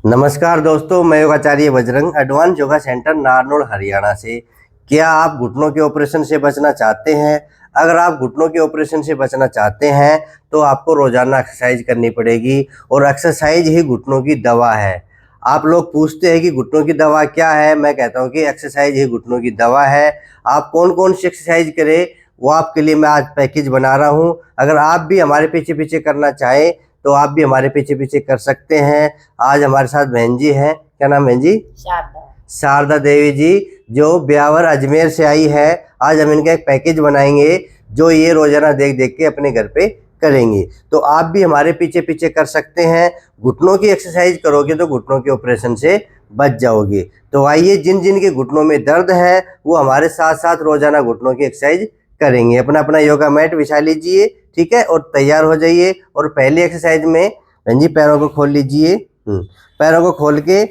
नमस्कार दोस्तों, मैं योगाचार्य बजरंग एडवांस योगा सेंटर नारनौल हरियाणा से। क्या आप घुटनों के ऑपरेशन से बचना चाहते हैं? अगर आप घुटनों के ऑपरेशन से बचना चाहते हैं तो आपको रोजाना एक्सरसाइज करनी पड़ेगी और एक्सरसाइज ही घुटनों की दवा है। आप लोग पूछते हैं कि घुटनों की दवा क्या है, मैं कहता हूं कि एक्सरसाइज ही घुटनों की दवा है। आप कौन कौन सी एक्सरसाइज करें वो आपके लिए मैं आज पैकेज बना रहा हूं। अगर आप भी हमारे पीछे पीछे करना चाहें तो आप भी हमारे पीछे पीछे कर सकते हैं। आज हमारे साथ बहन जी हैं। क्या नाम बहन जी? शारदा देवी जी, जो ब्यावर अजमेर से आई है। आज हम इनका एक पैकेज बनाएंगे जो ये रोजाना देख देख के अपने घर पे करेंगे। तो आप भी हमारे पीछे पीछे कर सकते हैं। घुटनों की एक्सरसाइज करोगे तो घुटनों के ऑपरेशन से बच जाओगे। तो आइए, जिन जिन के घुटनों में दर्द है वो हमारे साथ साथ रोजाना घुटनों की एक्सरसाइज करेंगे। अपना अपना योगा मैट बिछा लीजिए, ठीक है, और तैयार हो जाइए। और पहली एक्सरसाइज में बहन जी पैरों को खोल लीजिए। पैरों को खोल के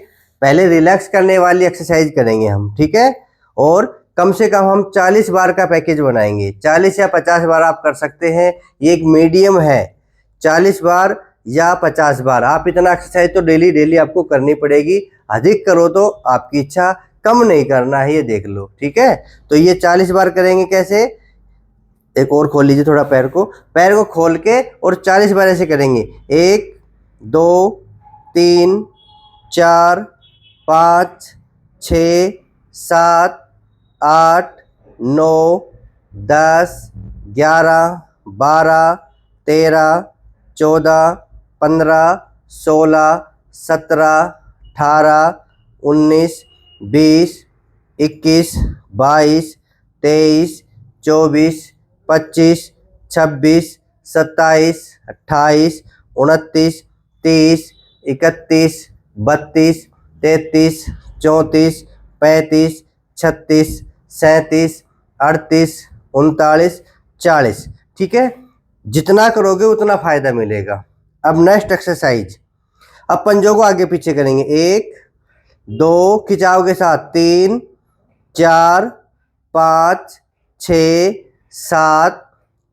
पहले रिलैक्स करने वाली एक्सरसाइज करेंगे हम, ठीक है। और कम से कम हम 40 बार का पैकेज बनाएंगे। 40 या 50 बार आप कर सकते हैं, ये एक मीडियम है। 40 बार या 50 बार, आप इतना एक्सरसाइज तो डेली डेली आपको करनी पड़ेगी। अधिक करो तो आपकी इच्छा, कम नहीं करना है, ये देख लो, ठीक है। तो ये 40 बार करेंगे कैसे? एक और खोल लीजिए थोड़ा पैर को खोल के और 40 बार ऐसे करेंगे। 1 2 3 4 5 6 7 8 9 10 11 12 13 14 15 16 17 18 19 20 21 22 23 24 25 26 27 28 29 30 31 32 33 34 35 36 37 38 39 40, ठीक है। जितना करोगे उतना फायदा मिलेगा। अब नेक्स्ट एक्सरसाइज, अब पंजों को आगे पीछे करेंगे। 1 2 खिंचाव के साथ 3 4 5 6 7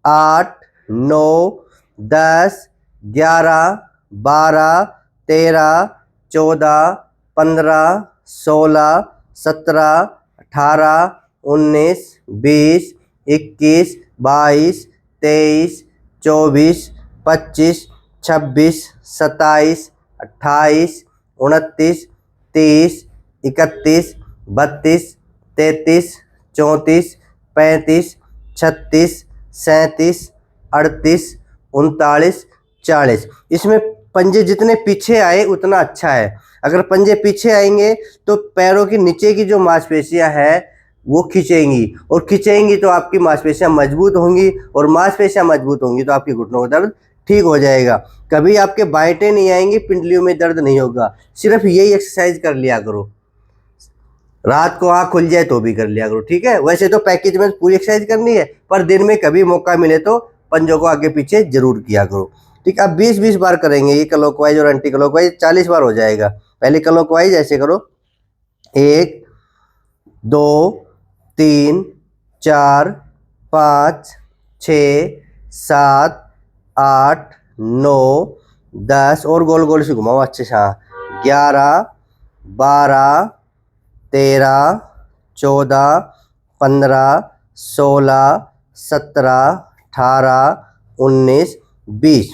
8 9 10 11 12 13 14 15 16 17 18 19 20 21 22 23 24 25 26 27 28 29 30 31 32 33 34 35 36 37 38 39 40। इसमें पंजे जितने पीछे आए उतना अच्छा है। अगर पंजे पीछे आएंगे तो पैरों की नीचे की जो मांसपेशियां हैं वो खींचेंगी, और खींचेंगी तो आपकी मांसपेशियां मजबूत होंगी, और मांसपेशियां मजबूत होंगी तो आपके घुटनों का दर्द ठीक हो जाएगा। कभी आपके बाएंटे नहीं आएंगे, पिंडलियों में दर्द नहीं होगा। सिर्फ यही एक्सरसाइज कर लिया करो। रात को आँख खुल जाए तो भी कर लिया करो, ठीक है। वैसे तो पैकेज में पूरी एक्सरसाइज करनी है, पर दिन में कभी मौका मिले तो पंजों को आगे पीछे जरूर किया करो, ठीक है। अब 20-20 बार करेंगे, ये क्लॉकवाइज और एंटी क्लॉकवाइज 40 बार हो जाएगा। पहले क्लॉकवाइज ऐसे करो। 1 2 3 4 5 6 7 8 9 10, और गोल गोल से घुमाओ अच्छे से। 11 12 13 14 15 16 17 18 19 20।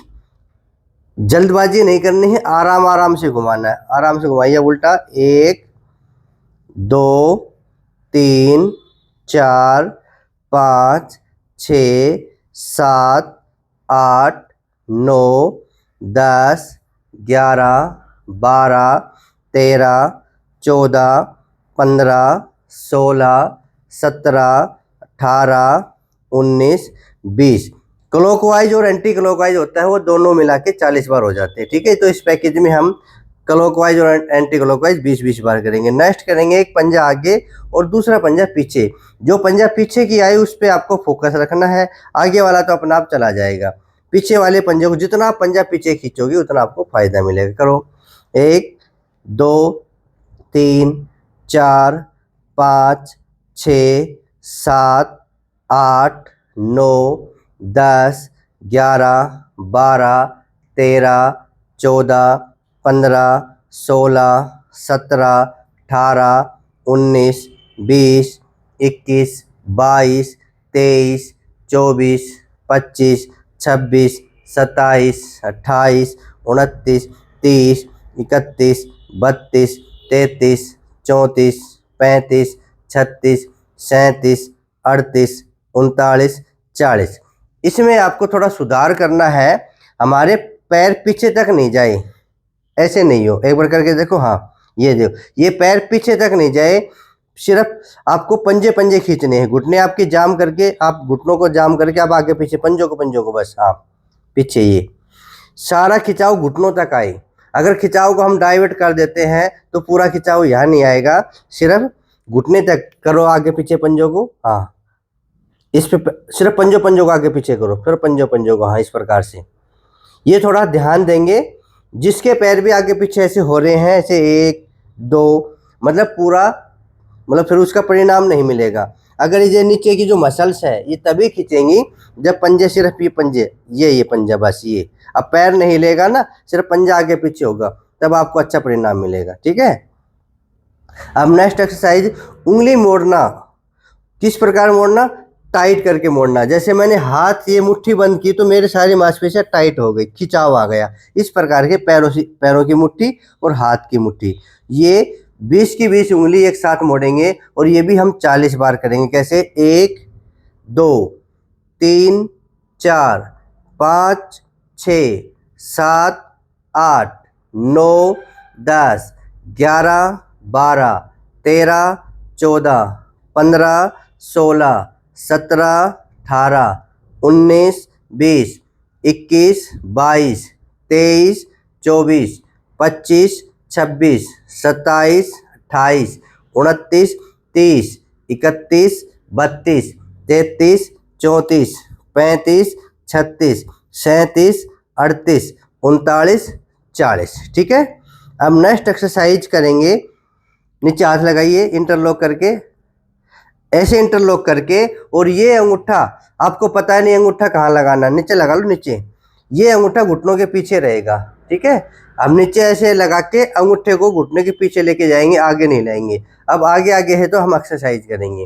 जल्दबाजी नहीं करनी है, आराम आराम से घुमाना है। आराम से घुमाइए उल्टा। 1 2 3 4 5 6 7 8 9 10 11 12 13 14 15 16 17 18 19 20। क्लॉकवाइज और एंटी क्लॉकवाइज होता है, वो दोनों मिला के 40 बार हो जाते हैं, ठीक है। तो इस पैकेज में हम क्लॉकवाइज और एंटी क्लॉकवाइज 20-20 बार करेंगे। नेक्स्ट करेंगे एक पंजा आगे और दूसरा पंजा पीछे। जो पंजा पीछे की आई उस पर आपको फोकस रखना है, आगे वाला तो अपना आप चला जाएगा। पीछे वाले पंजे को जितना आप पंजा पीछे खींचोगे उतना आपको फायदा मिलेगा। करो। 1 2 3 4 5 6 7 8 9 10 11 12 13 14 15 16, 17, 18, 19, 20, 21, 22, 23, 24, 25, 26, 27, 28, 29, 30, 31, 32, 33, 34, 35, 36, 37, 38, 39, 40। इसमें आपको थोड़ा सुधार करना है, हमारे पैर पीछे तक नहीं जाए, ऐसे नहीं हो। एक बार करके देखो, हाँ ये देखो, ये पैर पीछे तक नहीं जाए, सिर्फ आपको पंजे पंजे खींचने हैं, घुटने आपके जाम करके, आप घुटनों को जाम करके आप आगे पीछे पंजों को बस, हाँ पीछे, ये सारा खिंचाव घुटनों तक आए। अगर खिंचाव को हम डाइवर्ट कर देते हैं तो पूरा खिंचाव यहाँ नहीं आएगा, सिर्फ घुटने तक करो आगे पीछे पंजों को, हाँ इस पे सिर्फ पंजों को आगे पीछे करो, फिर पंजों को, हाँ इस प्रकार से। ये थोड़ा ध्यान देंगे, जिसके पैर भी आगे पीछे ऐसे हो रहे हैं, ऐसे 1 2, मतलब पूरा, मतलब फिर उसका परिणाम नहीं मिलेगा। अगर ये नीचे की जो मसल्स है ये तभी खींचेंगी जब पंजे, सिर्फ ये पंजे, ये पंजा, बस ये, अब पैर नहीं हिलेगा ना, सिर्फ पंजा आगे पीछे होगा, तब आपको अच्छा परिणाम मिलेगा। ठीक है, अब नेक्स्ट एक्सरसाइज, उंगली मोड़ना। किस प्रकार मोड़ना? टाइट करके मोड़ना। जैसे मैंने हाथ ये मुट्ठी बंद की तो मेरे सारी मांसपेशियां टाइट हो गई, खिंचाव आ गया। इस प्रकार के पैरों की मुट्ठी और हाथ की मुट्ठी, ये 20 की 20 उंगली एक साथ मोड़ेंगे और ये भी हम 40 बार करेंगे। कैसे? 1 2 3 4 5 6 7 8 9 10 11 12 13 14 15 16 17 18 19 20 21 22 23 24 25 26 27 28 29 30 31 32 33 34 35 36 37 38 39 40। ठीक है, अब नेक्स्ट एक्सरसाइज करेंगे। नीचे हाथ लगाइए इंटरलॉक करके, ऐसे इंटरलॉक करके, और ये अंगूठा आपको पता नहीं अंगूठा कहाँ लगाना, नीचे लगा लो नीचे, ये अंगूठा घुटनों के पीछे रहेगा। ठीक है, हम नीचे ऐसे लगा के अंगूठे को घुटने के पीछे लेके जाएंगे, आगे नहीं लाएंगे। अब आगे आगे है तो हम एक्सरसाइज करेंगे।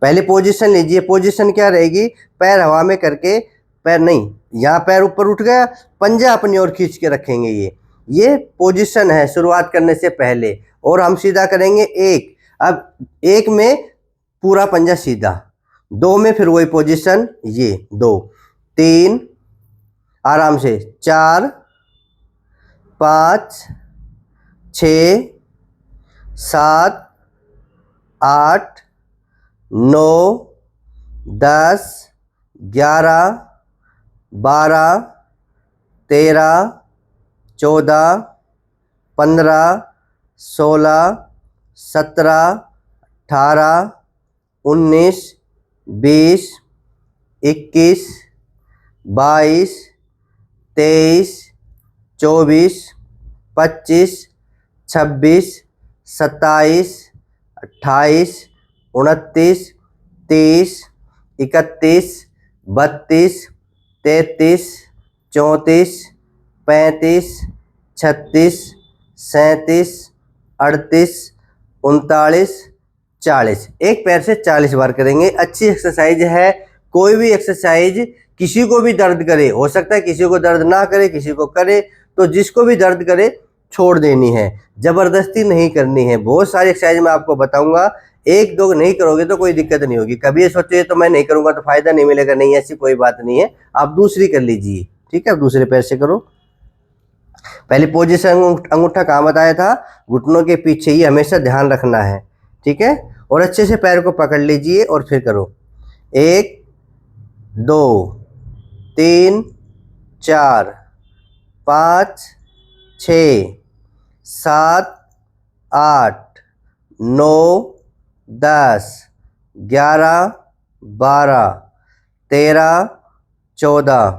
पहले पोजीशन लीजिए, पोजीशन क्या रहेगी? पैर हवा में करके, पैर नहीं, यहाँ पैर ऊपर उठ गया, पंजा अपनी ओर खींच के रखेंगे, ये पोजीशन है शुरुआत करने से पहले। और हम सीधा करेंगे 1, अब 1 में पूरा पंजा सीधा, 2 में फिर वही पोजीशन, ये 2 3 आराम से, 4 5 6 7 8 9 10 11 12 13 14 15 16 17 18 19 20 21 22 23 24 25 26 27 28 29 30 31 32 33 34 35 36 37 38 39 40। एक पैर से 40 बार करेंगे। अच्छी एक्सरसाइज है। कोई भी एक्सरसाइज किसी को भी दर्द करे, हो सकता है किसी को दर्द ना करे, किसी को करे, तो जिसको भी दर्द करे छोड़ देनी है, जबरदस्ती नहीं करनी है। बहुत सारी एक्सरसाइज मैं आपको बताऊंगा, 1-2 नहीं करोगे तो कोई दिक्कत नहीं होगी। कभी ये सोचे तो मैं नहीं करूंगा तो फायदा नहीं मिलेगा, नहीं, ऐसी कोई बात नहीं है, आप दूसरी कर लीजिए। ठीक है, दूसरे पैर से करो। पहले पोजीशन अंगूठा कहाँ बताया था? घुटनों के पीछे ही हमेशा ध्यान रखना है। ठीक है, और अच्छे से पैर को पकड़ लीजिए और फिर करो। 1 2 3 4 5 6 7 8 9 10 11 12 13 14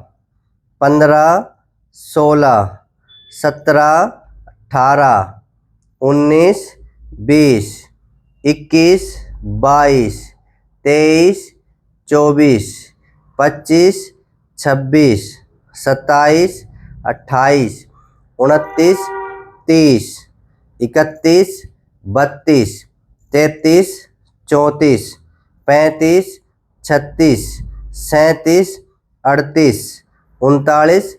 15 16 17 18 19 20 21 22 23 24 25 26 27 28 29 30, 31, 32, 33, 34, 35, 36, 37, 38, 39,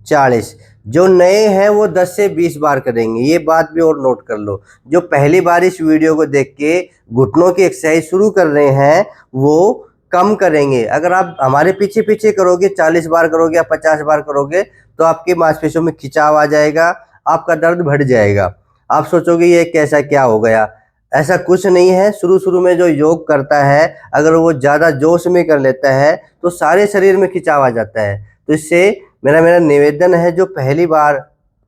40। जो नए हैं वो 10 से 20 बार करेंगे, ये बात भी और नोट कर लो। जो पहली बार इस वीडियो को देख के घुटनों की एक्सरसाइज शुरू कर रहे हैं वो कम करेंगे। अगर आप हमारे पीछे पीछे करोगे, 40 बार करोगे या 50 बार करोगे तो आपकी मांसपेशियों में खिंचाव आ जाएगा, आपका दर्द बढ़ जाएगा। आप सोचोगे ये कैसा क्या हो गया, ऐसा कुछ नहीं है। शुरू शुरू में जो योग करता है अगर वो ज़्यादा जोश में कर लेता है तो सारे शरीर में खिंचाव आ जाता है। तो इससे मेरा निवेदन है, जो पहली बार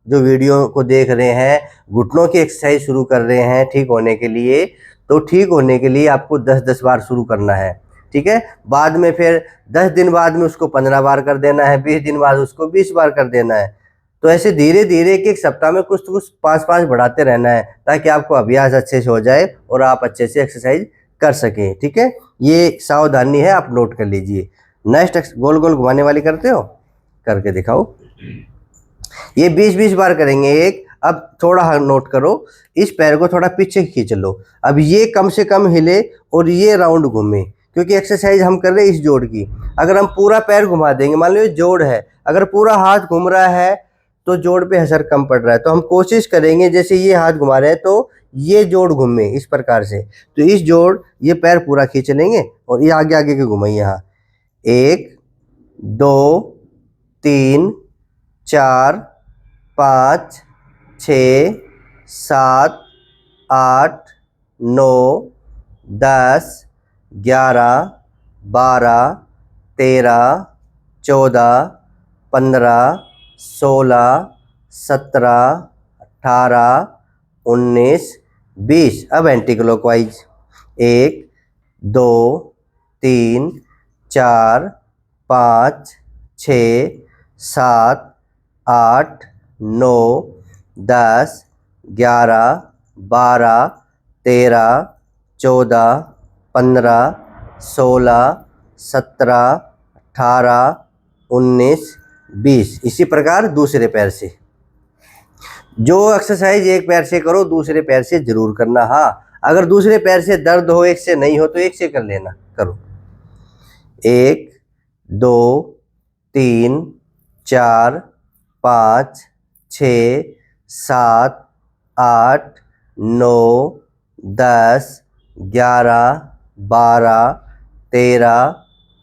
जो वीडियो को देख रहे हैं, घुटनों की एक्सरसाइज शुरू कर रहे हैं ठीक होने के लिए, तो ठीक होने के लिए आपको 10-10 बार शुरू करना है, ठीक है। बाद में फिर 10 दिन बाद में उसको 15 बार कर देना है, 20 दिन बाद उसको 20 बार कर देना है। तो ऐसे धीरे धीरे एक सप्ताह में कुछ तो कुछ 5-5 बढ़ाते रहना है ताकि आपको अभ्यास अच्छे से हो जाए और आप अच्छे से एक्सरसाइज कर सकें, ठीक है। ये सावधानी है, आप नोट कर लीजिए। नेक्स्ट गोल गोल घुमाने वाली करते हो, करके दिखाओ। ये 20-20 बार करेंगे एक। अब थोड़ा नोट करो, इस पैर को थोड़ा पीछे खींच लो। अब ये कम से कम हिले और ये राउंड घूमे, क्योंकि एक्सरसाइज हम कर रहे हैं इस जोड़ की। अगर हम पूरा पैर घुमा देंगे, मान लो ये जोड़ है, अगर पूरा हाथ घूम रहा है तो जोड़ पे असर कम पड़ रहा है। तो हम कोशिश करेंगे जैसे ये हाथ घुमा रहे हैं तो ये जोड़ घूमे इस प्रकार से। तो इस जोड़ ये पैर पूरा खींच लेंगे और ये आगे आगे के घुमाइए। यहाँ 1, 2, 3, 4, 5, 6, 7, 8, 9, 10, 11, 12, 13, 14, 15, 16, 17, 18, 19, 20। अब एंटी क्लॉकवाइज 1, 2, 3, 4, 5, 6, 7, 8, 9, 10, 11, 12, 13, 14, 15, 16, 17, 18, 19, 20। इसी प्रकार दूसरे पैर से। जो एक्सरसाइज एक पैर से करो दूसरे पैर से जरूर करना। हाँ, अगर दूसरे पैर से दर्द हो, एक से नहीं हो तो एक से कर लेना। करो 1, 2, 3, 4, 5, 6, 7, 8, 9, 10, 11, 12, 13,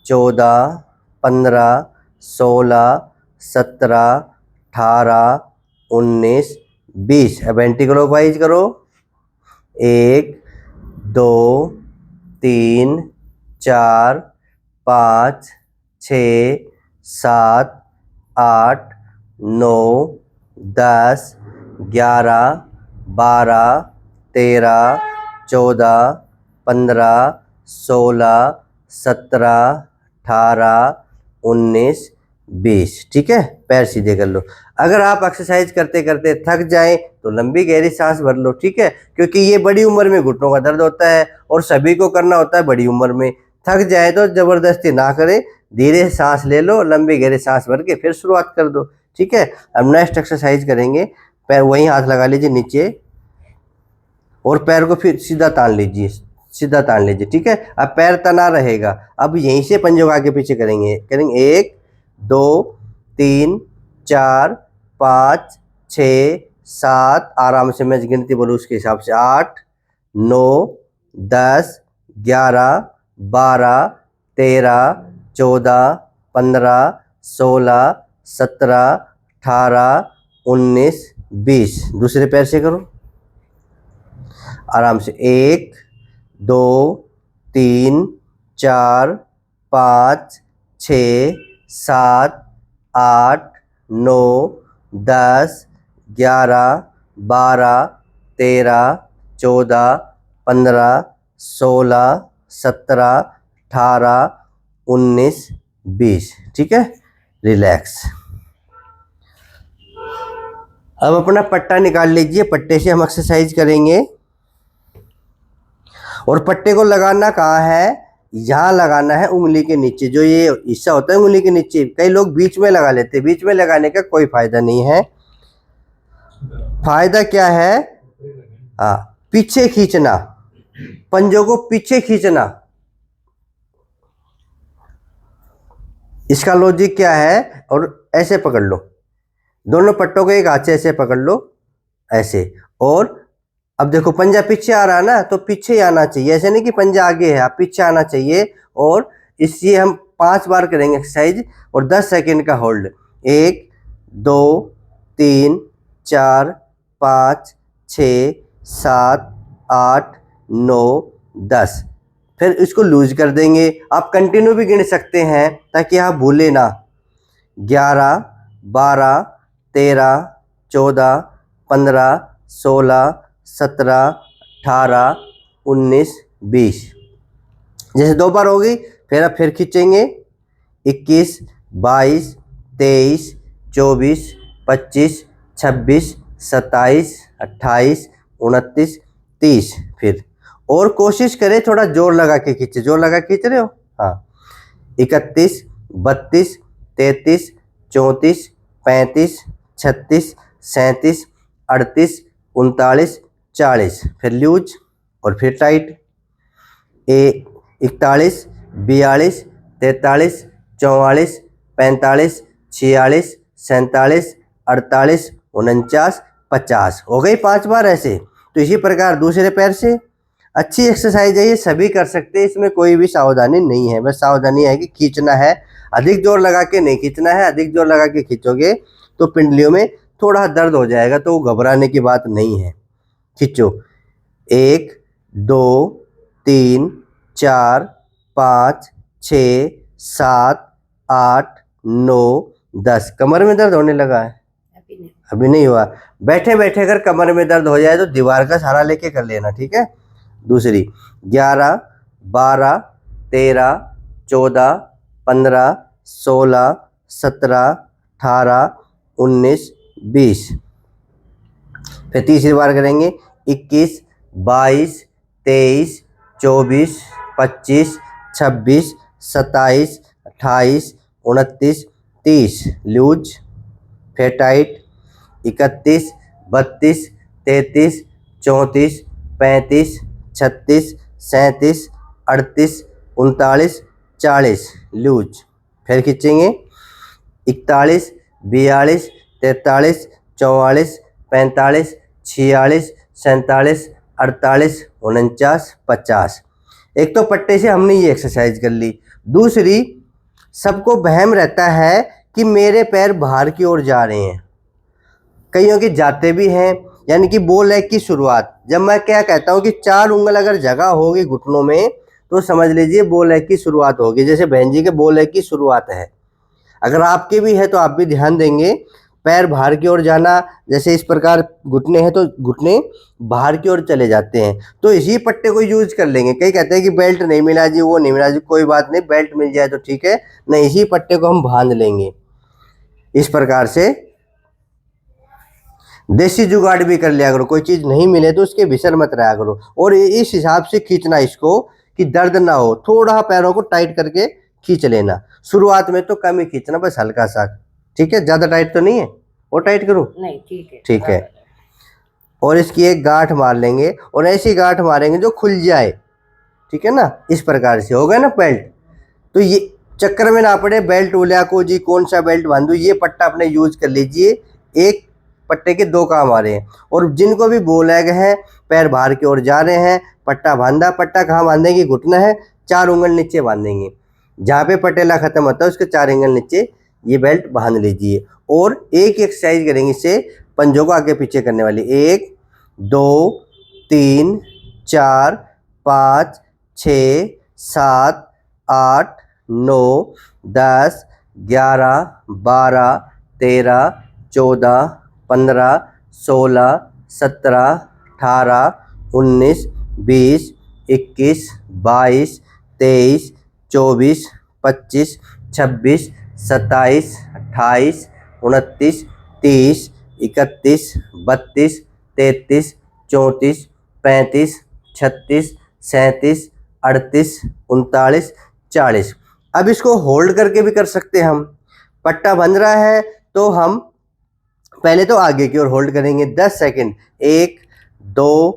14, 15, 16, 17, 18, 19, 20। अब एंटी क्लॉकवाइज करो 1, 2, 3, 4, 5, 6, 7, 8, 9, 10, 11, 12, 13, 14, 15, 16, 17, 18, 19, 20। ठीक है, पैर सीधे कर लो। अगर आप एक्सरसाइज करते करते थक जाएं तो लंबी गहरी सांस भर लो, ठीक है, क्योंकि ये बड़ी उम्र में घुटनों का दर्द होता है और सभी को करना होता है बड़ी उम्र में। थक जाए तो जबरदस्ती ना करें, धीरे सांस ले लो, लंबी गहरी सांस भर के फिर शुरुआत कर दो। ठीक है, अब नेक्स्ट एक्सरसाइज करेंगे। पैर वहीं हाथ लगा लीजिए नीचे और पैर को फिर सीधा तान लीजिए, सीधा तान लीजिए। ठीक है, अब पैर तना रहेगा। अब यहीं से पंजों आगे पीछे करेंगे 1, 2, 3, 4, 5, 6, 7, आराम से मैं गिनती बोलूँ उसके हिसाब से 8, 9, 10, 11, 12, 13, 14, 15, 16, 17, 18, 19, 20। दूसरे पैर से करो आराम से। 1, 2, 3, 4, 5, 6, 7, 8, 9, 10, 11, 12, 13, 14, 15, 16, 17, 18, 19, 20। ठीक है, रिलैक्स। अब अपना पट्टा निकाल लीजिए, पट्टे से हम एक्सरसाइज करेंगे। और पट्टे को लगाना कहाँ है? यहाँ लगाना है उंगली के नीचे, जो ये हिस्सा होता है उंगली के नीचे। कई लोग बीच में लगा लेते हैं, बीच में लगाने का कोई फायदा नहीं है। फायदा क्या है? हाँ, पीछे खींचना, पंजों को पीछे खींचना। इसका लॉजिक क्या है? और ऐसे पकड़ लो, दोनों पट्टों को एक हाथ से ऐसे पकड़ लो, ऐसे। और अब देखो पंजा पीछे आ रहा है ना, तो पीछे ही आना चाहिए, ऐसे नहीं कि पंजा आगे है, आप पीछे आना चाहिए। और इसलिए हम 5 बार करेंगे एक्सरसाइज और 10 सेकंड का होल्ड। 1 2 3 4 5 6 7 8 9 10। फिर इसको लूज कर देंगे। आप कंटिन्यू भी गिन सकते हैं ताकि आप भूले ना। 11 12 13 14 15 16 17 18 19 20। जैसे 2 बार होगी, फिर आप फिर खींचेंगे। 21 22 23 24 25 26 27 28 29 30। फिर और कोशिश करें थोड़ा जोर लगा के खींचे। जोर लगा के खींच रहे हो? हाँ। 31 32 33 34 35 36 37 38 39 40। फिर लूज और फिर टाइट। 41 42 43 44 45 46 47 48 49 50। हो गई 5 बार ऐसे। तो इसी प्रकार दूसरे पैर से। अच्छी एक्सरसाइज है, ये सभी कर सकते हैं, इसमें कोई भी सावधानी नहीं है। बस सावधानी है कि खींचना है, अधिक जोर लगा के नहीं खींचना है। अधिक जोर लगा के खींचोगे तो पिंडलियों में थोड़ा दर्द हो जाएगा, तो वो घबराने की बात नहीं है। खींचो। 1 2 3 4 5 6 7 8 9 10। कमर में दर्द होने लगा है? अभी नहीं हुआ। बैठे बैठे अगर कमर में दर्द हो जाए तो दीवार का सहारा लेके कर लेना, ठीक है। दूसरी 11 12 13 14 15 16 17 18 19 20। फिर तीसरी बार करेंगे। 21 22 23 24 25 26 27 28 29 30। लूज फिर टाइट। 31 32 33 34 35 36 37 38 39 40। लूज फिर खींचेंगे। 41 42 43 44 45 46 47 48 49 50। एक तो पट्टे से हमने ये एक्सरसाइज कर ली। दूसरी, सबको वहम रहता है कि मेरे पैर बाहर की ओर जा रहे हैं, कईयों के जाते भी हैं। यानी कि बो लेग की शुरुआत, जब मैं क्या कहता हूँ कि 4 उंगल अगर जगह होगी घुटनों में तो समझ लीजिए बो लेग की शुरुआत होगी। जैसे बहन जी के बो लेग की शुरुआत है, अगर आपके भी है तो आप भी ध्यान देंगे। पैर बाहर की ओर जाना, जैसे इस प्रकार घुटने हैं तो घुटने बाहर की ओर चले जाते हैं, तो इसी पट्टे को यूज कर लेंगे। कई कहते हैं कि बेल्ट नहीं मिला जी, वो नहीं मिला जी, कोई बात नहीं, बेल्ट मिल जाए तो ठीक है, नहीं इसी पट्टे को हम बांध लेंगे। इस प्रकार से देसी जुगाड़ भी कर लिया करो, कोई चीज़ नहीं मिले तो उसके भीतर मत रहा करो। और इस हिसाब से खींचना इसको कि दर्द ना हो, थोड़ा पैरों को टाइट करके खींच लेना। शुरुआत में तो कम ही खींचना, बस हल्का सा, ठीक है, ज़्यादा टाइट तो नहीं है। और टाइट करूँ? नहीं, ठीक है, ठीक है। और इसकी एक गांठ मार लेंगे और ऐसी गांठ मारेंगे जो खुल जाए, ठीक है ना। इस प्रकार से हो गया ना बेल्ट। तो ये चक्कर में ना पड़े बेल्ट उलिया को जी कौन सा बेल्ट बांधू, ये पट्टा अपने यूज कर लीजिए। एक पट्टे के 2 काम आ रहे हैं। और जिनको भी बो लेग है, पैर बाहर की ओर जा रहे हैं, पट्टा बांधा। पट्टा कहाँ बांधेंगे? घुटना है, 4 उंगल नीचे बांधेंगे, जहाँ पे पटेला खत्म होता है उसके 4 उंगल नीचे ये बेल्ट बांध लीजिए। और एक एक्सरसाइज करेंगे इससे, पंजों को आगे पीछे करने वाली। 1 2 3 4 5 6 7 8 9 10 11 12 13 14 15 16 17 18 19 20 21 22 23 24 25 26 27 28 29 30 31 32 33 34 35 36 37 38 39 40। अब इसको होल्ड करके भी कर सकते हैं हम। पट्टा बंध रहा है तो हम पहले तो आगे की ओर होल्ड करेंगे 10 सेकंड, 1 2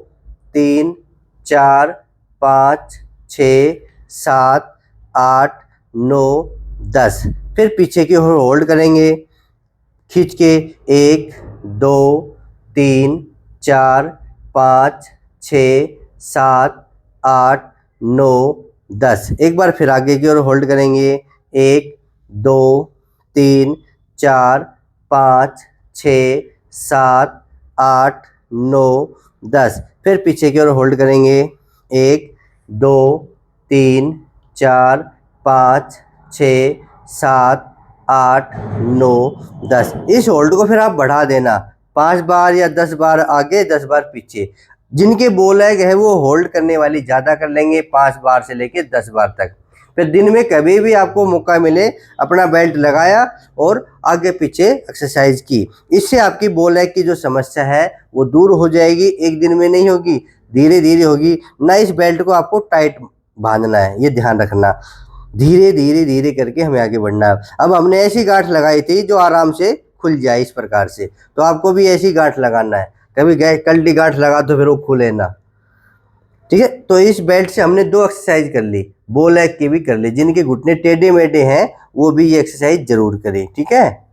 3 4 5 6 7 8 9 10। फिर पीछे की ओर होल्ड करेंगे खींच के 1 2 3 4 5 6 7 8 9 10। एक बार फिर आगे की ओर होल्ड करेंगे 1 2 3 4 5 6 7 8 9 10। फिर पीछे की ओर होल्ड करेंगे 1 2 3 4 5 6 7 8 9 10। इस होल्ड को फिर आप बढ़ा देना 5 बार या 10 बार आगे 10 बार पीछे। जिनके बो लेग है वो होल्ड करने वाली ज़्यादा कर लेंगे 5 बार से लेके 10 बार तक। फिर दिन में कभी भी आपको मौका मिले अपना बेल्ट लगाया और आगे पीछे एक्सरसाइज की। इससे आपकी बो लेग की जो समस्या है वो दूर हो जाएगी। एक दिन में नहीं होगी, धीरे धीरे होगी ना। इस बेल्ट को आपको टाइट बांधना है, ये ध्यान रखना। धीरे धीरे धीरे करके हमें आगे बढ़ना है। अब हमने ऐसी गांठ लगाई थी जो आराम से खुल जाए इस प्रकार से, तो आपको भी ऐसी गांठ लगाना है। कभी गए कल्टी गांठ लगा तो फिर वो खुले ना, ठीक है। तो इस बेल्ट से हमने 2 एक्सरसाइज कर ली, बो लेग की भी कर ली। जिनके घुटने टेढ़े मेढ़े हैं वो भी ये एक्सरसाइज जरूर करें, ठीक है।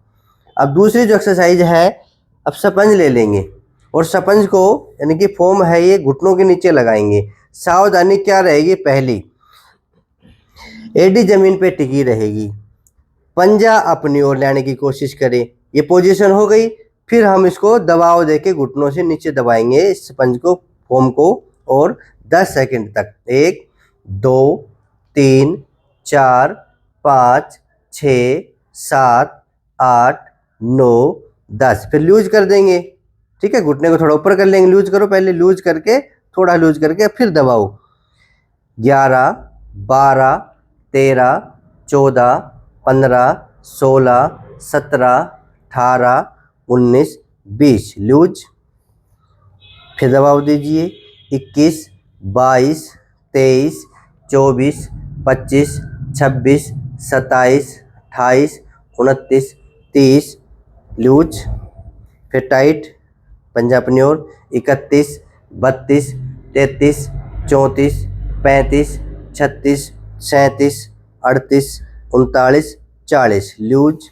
अब दूसरी जो एक्सरसाइज है, अब स्पंज ले लेंगे और स्पंज को यानी कि फोम है ये घुटनों के नीचे लगाएंगे। सावधानी क्या रहेगी, पहली एडी जमीन पे टिकी रहेगी, पंजा अपनी ओर लाने की कोशिश करें। ये पोजीशन हो गई। फिर हम इसको दबाव देके घुटनों से नीचे दबाएंगे इस स्पंज को, फोम को, और 10 सेकंड तक। 1 2 3 4 5 6 7 8 9 10। फिर लूज कर देंगे, ठीक है। घुटने को थोड़ा ऊपर कर लेंगे, लूज करो पहले, लूज करके थोड़ा लूज करके फिर दबाओ। 11 12 13 14 15 16 17 18 19 20। लूज, फिर दबाव दीजिए। 21 22 23 24 25 26 27 28 29 30। लूज, फिर टाइट, पंजा अपनी ओर। 31 32 33 34 35 36 37 38 39 40। लूज,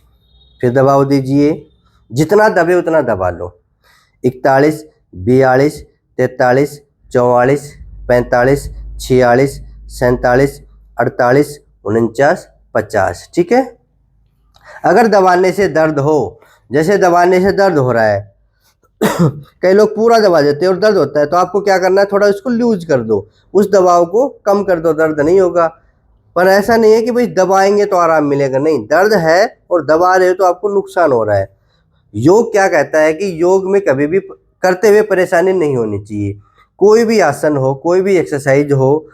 फिर दबाव दीजिए। जितना दबे उतना दबा लो। 41 42 43 44 45 46 47 48 49 50, ठीक है। अगर दबाने से दर्द हो, जैसे दबाने से दर्द हो रहा है कई लोग पूरा दबा देते हैं और दर्द होता है, तो आपको क्या करना है, थोड़ा इसको लूज कर दो, उस दबाव को कम कर दो, दर्द नहीं होगा। पर ऐसा नहीं है कि भाई दबाएंगे तो आराम मिलेगा, नहीं। दर्द है और दबा रहे हो तो आपको नुकसान हो रहा है। योग क्या कहता है कि योग में कभी भी करते हुए परेशानी नहीं होनी चाहिए। कोई भी आसन हो, कोई भी एक्सरसाइज हो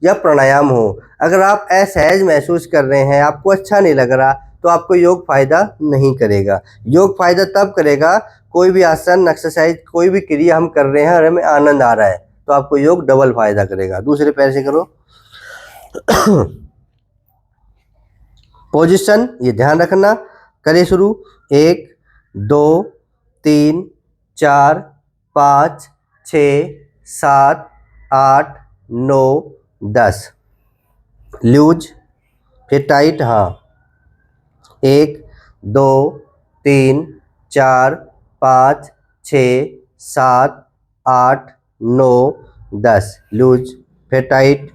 या प्राणायाम हो, अगर आप असहज महसूस कर रहे हैं, आपको अच्छा नहीं लग रहा, तो आपको योग फायदा नहीं करेगा। योग फायदा तब करेगा, कोई भी आसन एक्सरसाइज कोई भी क्रिया हम कर रहे हैं और हमें आनंद आ रहा है, तो आपको योग डबल फायदा करेगा। दूसरे पैर से करो। पोजीशन ये ध्यान रखना। करें शुरू। 1 2 3 4 5 6 7 8 9 10। लूज, फिर टाइट। हाँ, 1 2 3 4 5 6 7 8 9 10। लूज, फिर टाइट।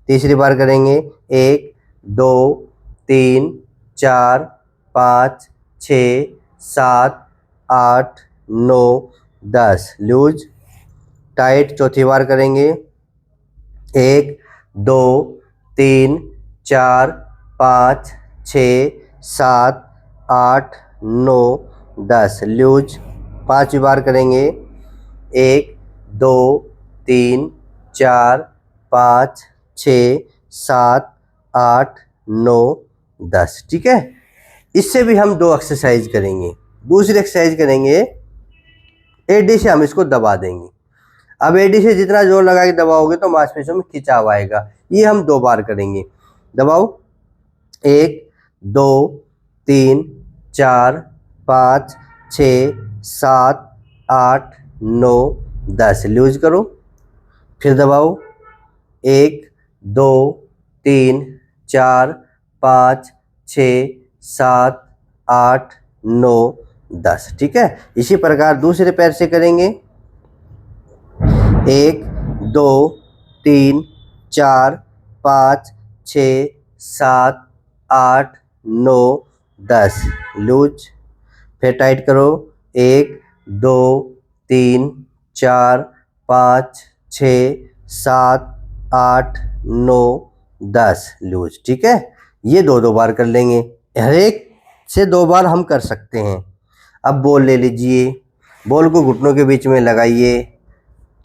तीसरी बार करेंगे। 1 2 3 4 5 6 7 8 9 10। Loose, tight. चौथी बार करेंगे। 1 2 3 4 5 6 7 8 9 10। लूज, पांचवी बार करेंगे। 1 2 3 4 5 6 7 8 9 10, ठीक है। इससे भी हम 2 एक्सरसाइज करेंगे। दूसरी एक्सरसाइज करेंगे, एडी से हम इसको दबा देंगे। अब एडी से जितना जोर लगा के दबाओगे तो मांसपेशियों में खिंचाव आएगा। ये हम 2 बार करेंगे। दबाओ। 1 2 3 4 5 6 7 8 9 10 लूज करो, फिर दबाओ 1 2 3 4 5 6 7 8 9 10। ठीक है, इसी प्रकार दूसरे पैर से करेंगे 1 2 3 4 5 6 7 8 9 10 लूज, फिर टाइट करो 1 2 3 4 5 6 7 8 9 10 लूज। ठीक है, ये दो बार कर लेंगे, हर एक से 2 बार हम कर सकते हैं। अब बॉल ले लीजिए, बॉल को घुटनों के बीच में लगाइए।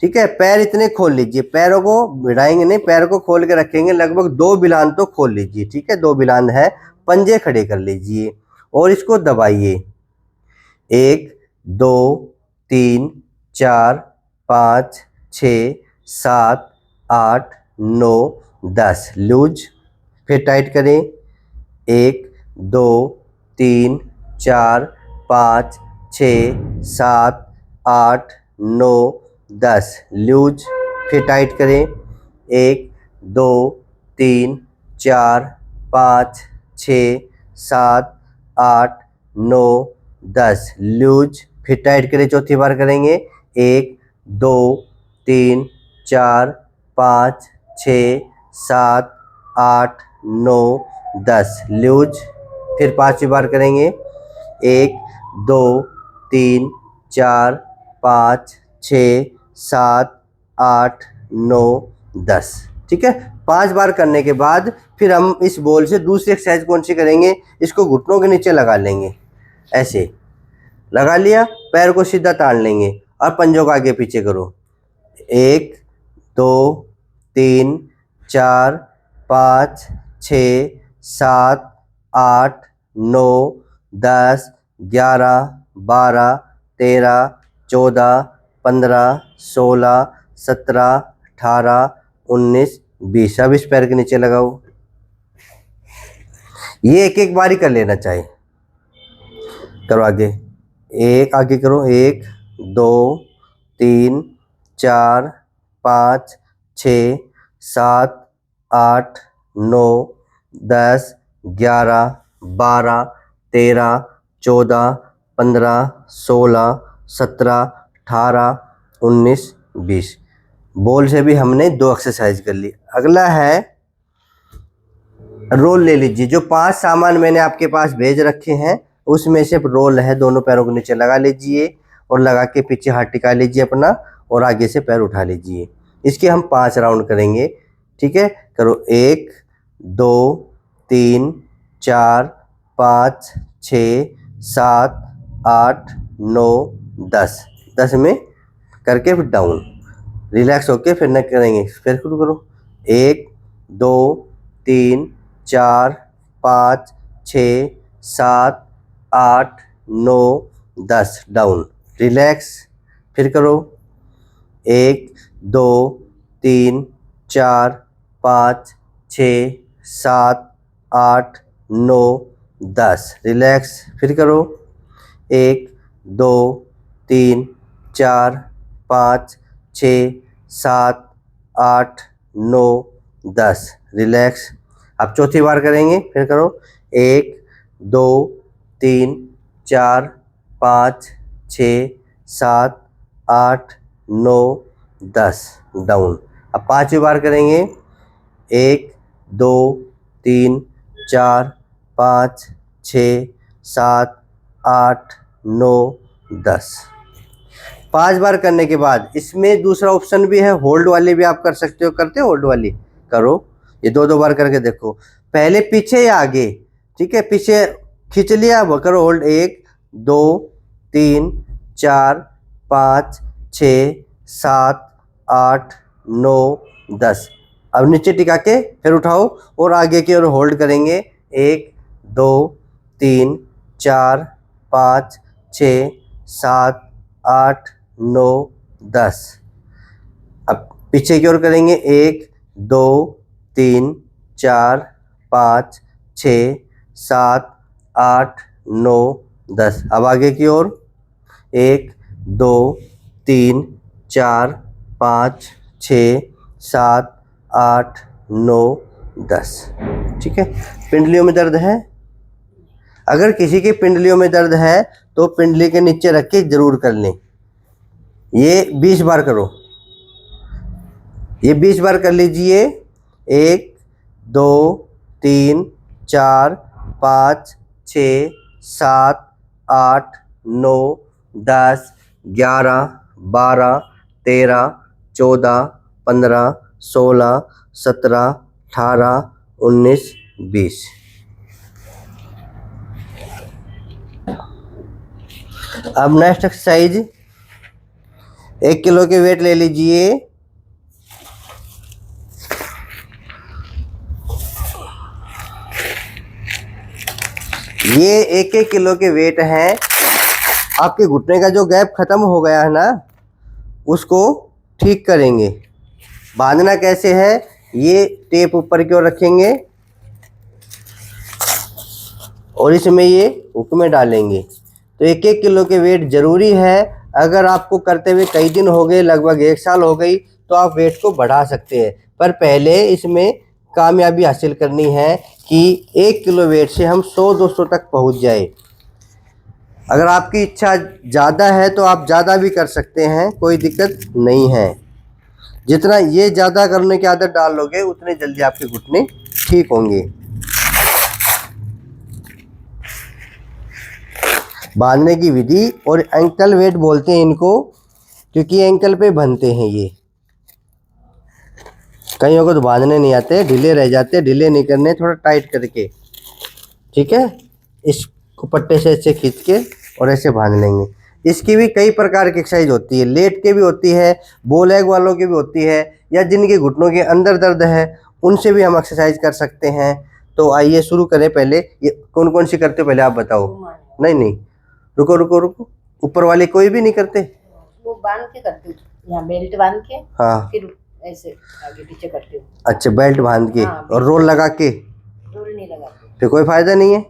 ठीक है, पैर इतने खोल लीजिए, पैरों को भिड़ाएंगे नहीं, पैर को खोल के रखेंगे, लगभग 2 बिलान तो खोल लीजिए। ठीक है, 2 बिलान है, पंजे खड़े कर लीजिए और इसको दबाइए 1 2 3 4 5 6 7 8 9 10 लूज, फिर टाइट करें 1 2 3 4 5 6 7 8 9 10 लूज, फिर टाइट करें 1 2 3 4 5 6 7 8 9 10 लूज, फिर टाइट करें, चौथी बार करेंगे 1 2 3 4 5 6 7 8 9 10 लूज, फिर 5वीं बार करेंगे 1 2 3 4 5 6 7 8 9 10। ठीक है, 5 बार करने के बाद फिर हम इस बॉल से दूसरी एक्सरसाइज कौन सी करेंगे, इसको घुटनों के नीचे लगा लेंगे, ऐसे लगा लिया, पैर को सीधा तान लेंगे और पंजों को आगे पीछे करो 1 2 3 4 5 6 7 8 9 10 11 12 13 14 15 16 17 18 19 20। अब इस पैर के नीचे लगाओ, ये एक एक बारी कर लेना चाहिए। करो आगे, एक आगे करो 1 2 3 4 5 6 7 8 9 10 11 12 13 14 15 16 17 18 19 20। बॉल से भी हमने 2 एक्सरसाइज कर ली। अगला है रोल ले लीजिए, जो 5 सामान मैंने आपके पास भेज रखे हैं उसमें से रोल है, दोनों पैरों के नीचे लगा लीजिए और लगा के पीछे हाथ टिका लीजिए अपना और आगे से पैर उठा लीजिए। इसके हम 5 राउंड करेंगे। ठीक है, करो 1 2 3 4 5 6 7 8 9 10 10 में करके फिर डाउन, रिलैक्स होके फिर न करेंगे, फिर शुरू करो 1 2 3 4 5 6 7 8 9 10 डाउन, रिलैक्स, फिर करो 1 2 3 4 5 6 7 8 9 10 रिलैक्स, फिर करो 1 2 3 4 5 6 7 8 9 10 रिलैक्स। अब चौथी बार करेंगे, फिर करो 1 2 3 4 5 6 7 8 9 10 डाउन। अब 5वीं बार करेंगे 1 2 3 4 5 6 7 8 9 10। 5 बार करने के बाद इसमें दूसरा ऑप्शन भी है, होल्ड वाली भी आप कर सकते हो। करते हो होल्ड वाली, करो, ये 2 बार करके देखो, पहले पीछे या आगे। ठीक है, पीछे खींच लिया, अब करो होल्ड 1 2 3 4 5 6 7 8 9 10। अब नीचे टिका के फिर उठाओ और आगे की ओर होल्ड करेंगे 1 2 3 4 5 6 7 8 9 10। अब पीछे की ओर करेंगे 1 2 3 4 5 6 7 8 9 10। अब आगे की ओर 1 2 3 4 5 6 7 8 9 10। ठीक है, पिंडलियों में दर्द है? अगर किसी की पिंडलियों में दर्द है तो पिंडली के नीचे रख के जरूर कर लें। ये 20 बार करो, ये 20 बार कर लीजिए। 1 2 3 4 5 6 7 8 9 10 11 12 13 14 15 16 17 18 19 20। अब नेक्स्ट एक्सरसाइज, 1 किलो के वेट ले लीजिए। ये 1-1 किलो के वेट हैं। आपके घुटने का जो गैप खत्म हो गया है ना, उसको ठीक करेंगे। बांधना कैसे है, ये टेप ऊपर की ओर रखेंगे और इसमें ये हुक में डालेंगे। तो 1-1 किलो के वेट जरूरी है। अगर आपको करते हुए कई दिन हो गए, लगभग 1 साल हो गई, तो आप वेट को बढ़ा सकते हैं, पर पहले इसमें कामयाबी हासिल करनी है कि 1 किलो वेट से हम 100-200 तक पहुंच जाए। अगर आपकी इच्छा ज़्यादा है तो आप ज़्यादा भी कर सकते हैं, कोई दिक्कत नहीं है। जितना ये ज़्यादा करने की आदत डाल लोगे उतने जल्दी आपके घुटने ठीक होंगे। बांधने की विधि, और एंकल वेट बोलते हैं इनको, क्योंकि एंकल पे बंधते हैं ये। कईयों को तो बांधने नहीं आते, ढीले रह जाते, ढीले नहीं करने, थोड़ा टाइट करके। ठीक है, इसको पट्टे से ऐसे खींच के और ऐसे बांध लेंगे। इसकी भी कई प्रकार की एक्सरसाइज होती है, लेट के भी होती है, बो लेग वालों की भी होती है, या जिनके घुटनों के अंदर दर्द है उनसे भी हम एक्सरसाइज कर सकते हैं। तो आइए शुरू करें। पहले ये कौन कौन सी करते हो, पहले आप बताओ। नहीं नहीं, रुको रुको रुको, ऊपर वाले कोई भी नहीं करते? वो बांध के करती हूँ, यहाँ बेल्ट बांध के, हाँ, फिर ऐसे आगे पीछे करती हूँ। अच्छा, बेल्ट बांध के हाँ, और रोल लगा के? रोल नहीं लगाती, फिर कोई फायदा नहीं है।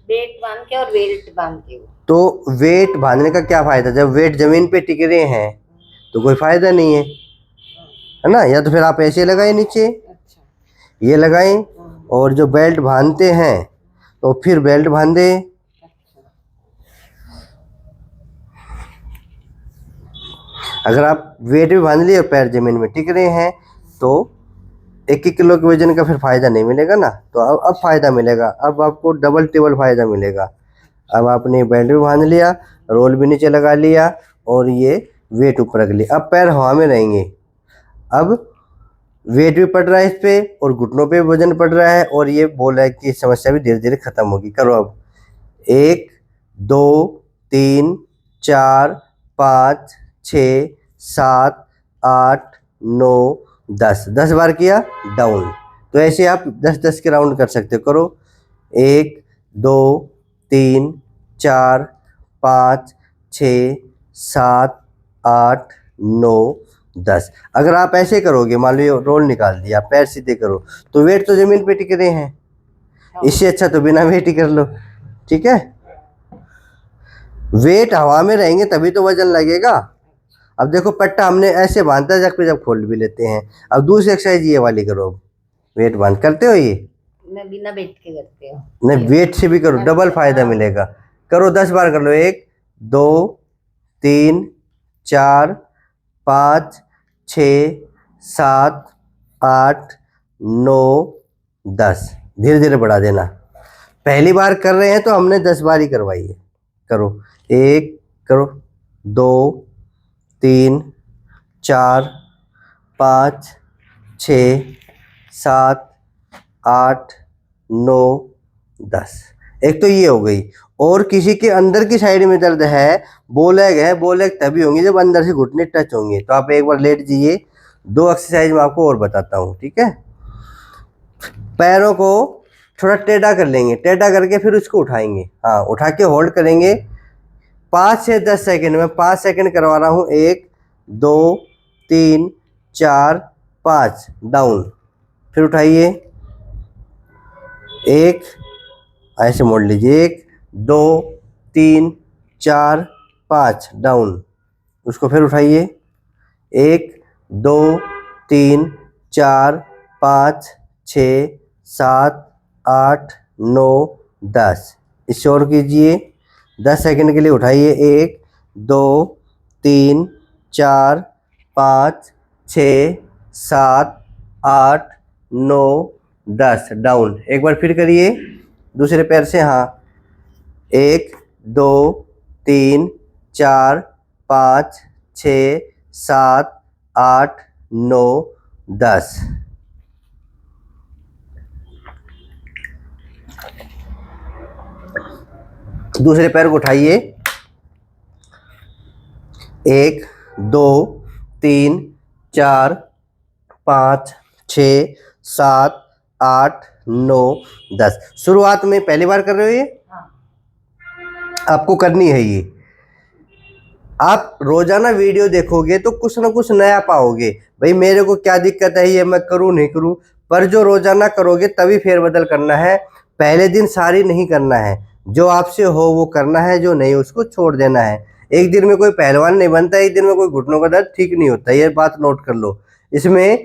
बेल्ट बांध के और बेल्ट बांध के। तो वेट बांधने का क्या फायदा, जब वेट जमीन पे टिक रहे हैं तो कोई फायदा नहीं है ना। या तो फिर आप ऐसे लगाए नीचे, अच्छा, ये लगाएं, और जो बेल्ट बांधते हैं तो फिर बेल्ट बांधे। अगर आप वेट भी बांध लिए और पैर जमीन में टिक रहे हैं तो 1-1 किलो के वजन का फिर फायदा नहीं मिलेगा ना। तो अब फायदा मिलेगा, अब आपको डबल टिबल फायदा मिलेगा। अब आपने बेल्ट भी बांध लिया, रोल भी नीचे लगा लिया, और ये वेट ऊपर रख लिया। अब पैर हवा में रहेंगे। अब वेट भी पड़ रहा है इस पे, और घुटनों पे वजन पड़ रहा है, और ये बो लेग की समस्या भी धीरे धीरे खत्म होगी। करो अब। 1 2 3 4 5 6 7 8 9 10। 10 बार किया, डाउन। तो ऐसे आप 10-10 के राउंड कर सकते हो। करो। 1 2 3 4 5 6 7 8 9 10। अगर आप ऐसे करोगे, मान लो रोल निकाल दिया, पैर सीधे करो, तो वेट तो जमीन पे टिक रहे हैं। इससे अच्छा तो बिना वेट ही कर लो। ठीक है, वेट हवा में रहेंगे तभी तो वजन लगेगा। अब देखो, पट्टा हमने ऐसे बांधता है, जब खोल भी लेते हैं। अब दूसरी एक्सरसाइज ये वाली करो। वेट बांध करते हो ये? मैं बिना बेल्ट के करती हूँ। नहीं, वेट से भी करो, डबल फायदा मिलेगा। करो, 10 बार कर लो। 1 2 3 4 5 6 7 8 9 10। धीरे धीरे बढ़ा देना। पहली बार कर रहे हैं तो हमने 10 बार ही करवाई है। करो। 1 करो, 2 3 4 5 6 7 8 9 10। एक तो ये हो गई। और किसी के अंदर की साइड में दर्द है, बो लेग है, बो लेग तभी होंगी जब अंदर से घुटने टच होंगे। तो आप एक बार लेट जाइए, 2 एक्सरसाइज मैं आपको और बताता हूँ। ठीक है, पैरों को थोड़ा टेढ़ा कर लेंगे, टेढ़ा करके फिर उसको उठाएंगे। हाँ, उठा के होल्ड करेंगे 5 से 10 सेकंड में। 5 सेकंड करवा रहा हूँ। 1 2 3 4 5, डाउन। फिर उठाइए, 1, ऐसे मोड़ लीजिए, 1 2 3 4 5 डाउन, उसको फिर उठाइए 1 2 3 4 5 6 7 8 9 10, इससे और कीजिए 10 सेकंड के लिए उठाइए 1 2 3 4 5 6 7 8 9 10 डाउन, एक बार फिर करिए दूसरे पैर से, हाँ 1 2 3 4 5 6 7 8 9 10, दूसरे पैर को उठाइए 1 2 3 4 5 6 7 8 9 10। शुरुआत में पहली बार कर रहे हो ये, आपको करनी है ये। आप रोजाना वीडियो देखोगे तो कुछ ना कुछ नया पाओगे, भाई मेरे को क्या दिक्कत है, ये मैं करूँ नहीं करूँ, पर जो रोजाना करोगे तभी फेरबदल करना है। पहले दिन सारी नहीं करना है, जो आपसे हो वो करना है, जो नहीं उसको छोड़ देना है। एक दिन में कोई पहलवान नहीं बनता, एक दिन में कोई घुटनों का दर्द ठीक नहीं होता, ये बात नोट कर लो। इसमें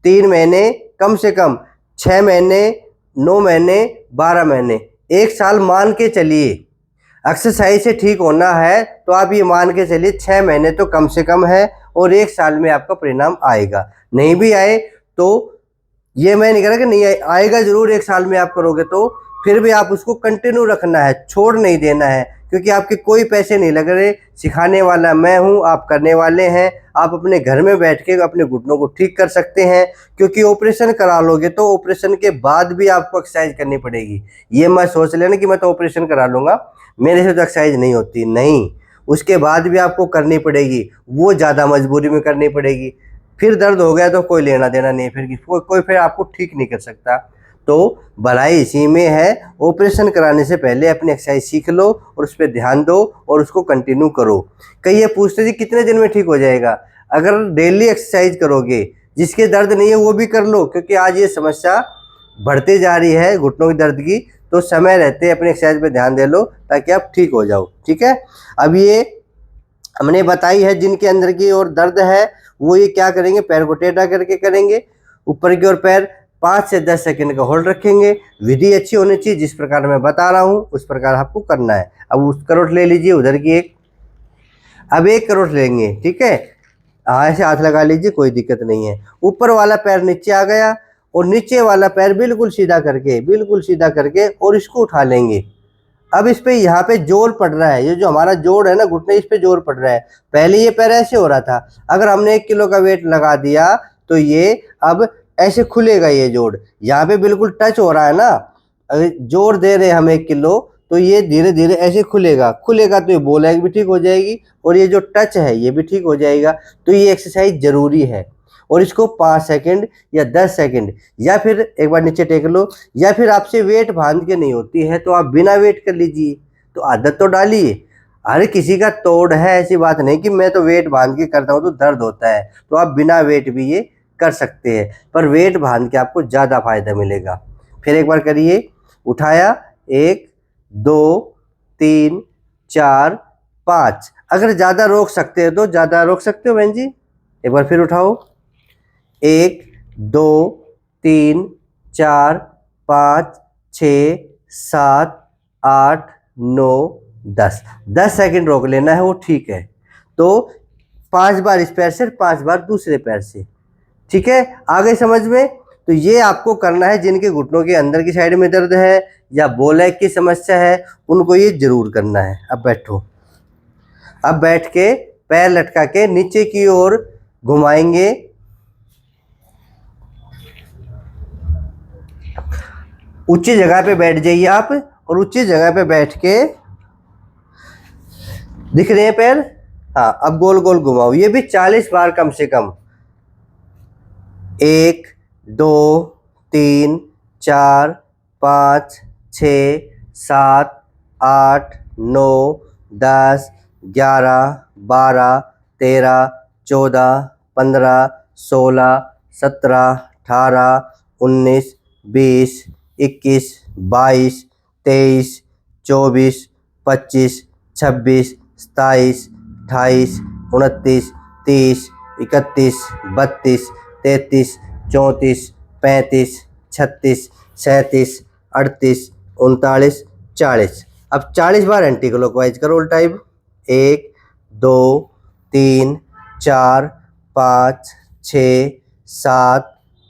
3 महीने, कम से कम 6 महीने, 9 महीने, 12 महीने, 1 साल मान के चलिए। एक्सरसाइज से ठीक होना है तो आप ये मान के चलिए 6 महीने तो कम से कम है, और 1 साल में आपका परिणाम आएगा। नहीं भी आए तो ये मैं नहीं कह रहा कि नहीं आएगा, जरूर 1 साल में आप करोगे तो फिर भी आप उसको कंटिन्यू रखना है, छोड़ नहीं देना है, क्योंकि आपके कोई पैसे नहीं लग रहे, सिखाने वाला मैं हूं, आप करने वाले हैं। आप अपने घर में बैठ के अपने घुटनों को ठीक कर सकते हैं, क्योंकि ऑपरेशन करा लोगे तो ऑपरेशन के बाद भी आपको एक्सरसाइज करनी पड़ेगी। ये मत सोच लेना कि मैं तो ऑपरेशन करा लूँगा, मेरे से तो एक्सरसाइज नहीं होती, नहीं, उसके बाद भी आपको करनी पड़ेगी, वो ज़्यादा मजबूरी में करनी पड़ेगी। फिर दर्द हो गया तो कोई लेना देना नहीं, फिर कोई फिर आपको ठीक नहीं कर सकता। तो भलाई इसी में है, ऑपरेशन कराने से पहले अपनी एक्सरसाइज सीख लो और उस पर ध्यान दो और उसको कंटिन्यू करो। कई ये पूछते जी कितने दिन में ठीक हो जाएगा, अगर डेली एक्सरसाइज करोगे, जिसके दर्द नहीं है वो भी कर लो, क्योंकि आज ये समस्या बढ़ती जा रही है घुटनों के दर्द की, तो समय रहते अपनी एक्सरसाइज पे ध्यान दे लो ताकि आप ठीक हो जाओ। ठीक है, अब ये हमने बताई है जिनके अंदर की ओर दर्द है वो ये क्या करेंगे, पैर को टेढ़ा करके करेंगे, ऊपर की ओर पैर 5 से 10 सेकंड का होल्ड रखेंगे। विधि अच्छी होनी चाहिए, जिस प्रकार मैं बता रहा हूँ उस प्रकार आपको करना है। अब उस करोट ले लीजिए उधर की एक, अब 1 करोट लेंगे, ठीक है, ऐसे हाथ लगा लीजिए, कोई दिक्कत नहीं है। ऊपर वाला पैर नीचे आ गया और नीचे वाला पैर बिल्कुल सीधा करके और इसको उठा लेंगे। अब इस पे यहाँ पे जोर पड़ रहा है, ये जो हमारा जोड़ है ना घुटने, इस पे जोर पड़ रहा है। पहले ये पैर ऐसे हो रहा था, अगर हमने 1 किलो का वेट लगा दिया तो ये अब ऐसे खुलेगा, ये जोड़ यहाँ पे बिल्कुल टच हो रहा है ना, अगर जोर दे रहे हैं हम 1 किलो तो ये धीरे धीरे ऐसे खुलेगा तो ये बॉल एग भी ठीक हो जाएगी और ये जो टच है ये भी ठीक हो जाएगा। तो ये एक्सरसाइज जरूरी है, और इसको 5 सेकंड या 10 सेकंड या फिर एक बार नीचे टेक लो, या फिर आपसे वेट बांध के नहीं होती है तो आप बिना वेट कर लीजिए। तो आदत तो डालिए, हर किसी का तोड़ है, ऐसी बात नहीं कि मैं तो वेट बांध के करता हूँ तो दर्द होता है, तो आप बिना वेट भी ये कर सकते हैं, पर वेट बांध के आपको ज़्यादा फायदा मिलेगा। फिर एक बार करिए, उठाया 1 2 3 4 5, अगर ज़्यादा रोक सकते हो तो ज़्यादा रोक सकते हो बहन जी। एक बार फिर उठाओ, 1 2 3 4 5 6 7 8 9 10, 10 सेकंड रोक लेना है, वो ठीक है। तो 5 बार इस पैर से, 5 बार दूसरे पैर से, ठीक है, आ गई समझ में। तो ये आपको करना है, जिनके घुटनों के अंदर की साइड में दर्द है या बॉल एग की समस्या है उनको ये जरूर करना है। अब बैठो, अब बैठ के पैर लटका के नीचे की ओर घुमाएंगे, ऊंची जगह पे बैठ जाइए आप, और ऊंची जगह पे बैठ के दिख रहे हैं पैर, हाँ अब गोल गोल घुमाओ, ये भी 40 बार कम से कम। 1 2 3 4 5 6 7 8 9 10 11 12 13 14 15 16 17 18 19 20 21 22 23 24 25 26 27, 28, 29, 30, 31, 32, 33, 34, 35, 36, 37, 38, 39, 40। अब 40 बार एंटी क्लॉकवाइज करो उल्टा ही। 1, 2, 3, 4, 5, 6, 7,